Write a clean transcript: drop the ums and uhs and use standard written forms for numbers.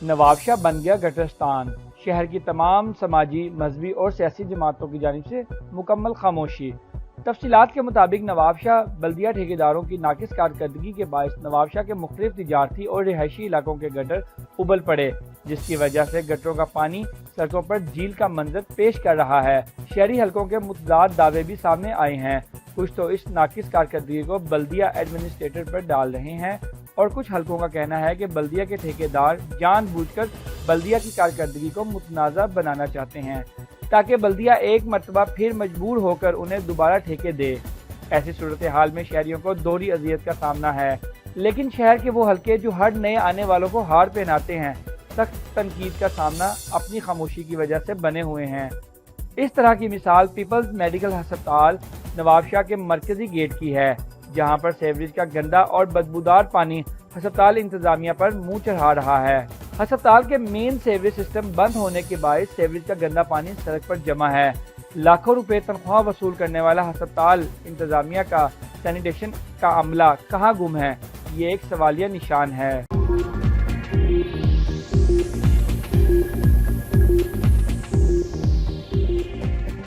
نوابشاہ بن گیا گٹرستان، شہر کی تمام سماجی، مذہبی اور سیاسی جماعتوں کی جانب سے مکمل خاموشی۔ تفصیلات کے مطابق نوابشاہ بلدیہ ٹھیکیداروں کی ناقص کارکردگی کے باعث نوابشاہ کے مختلف تجارتی اور رہائشی علاقوں کے گٹر ابل پڑے، جس کی وجہ سے گٹروں کا پانی سڑکوں پر جھیل کا منظر پیش کر رہا ہے۔ شہری حلقوں کے متضاد دعوے بھی سامنے آئے ہیں۔ کچھ تو اس ناقص کارکردگی کو بلدیہ ایڈمنسٹریٹر پر ڈال رہے ہیں اور کچھ حلقوں کا کہنا ہے کہ بلدیہ کے ٹھیکیدار جان بوجھ کر بلدیہ کی کارکردگی کو متنازع بنانا چاہتے ہیں تاکہ بلدیہ ایک مرتبہ پھر مجبور ہو کر انہیں دوبارہ ٹھیکے دے۔ ایسی صورتحال میں شہریوں کو دوہری اذیت کا سامنا ہے، لیکن شہر کے وہ حلقے جو ہر نئے آنے والوں کو ہار پہناتے ہیں سخت تنقید کا سامنا اپنی خاموشی کی وجہ سے بنے ہوئے ہیں۔ اس طرح کی مثال پیپلز میڈیکل ہسپتال نوابشاہ کے مرکزی گیٹ کی ہے، جہاں پر سیوریج کا گندا اور بدبودار پانی ہسپتال انتظامیہ پر منہ چڑھا رہا ہے۔ ہسپتال کے مین سیوریج سسٹم بند ہونے کے باعث سیوریج کا گندا پانی سڑک پر جمع ہے۔ لاکھوں روپے تنخواہ وصول کرنے والا ہسپتال انتظامیہ کا سینیٹیشن کا عملہ کہاں گم ہے؟ یہ ایک سوالیہ نشان ہے۔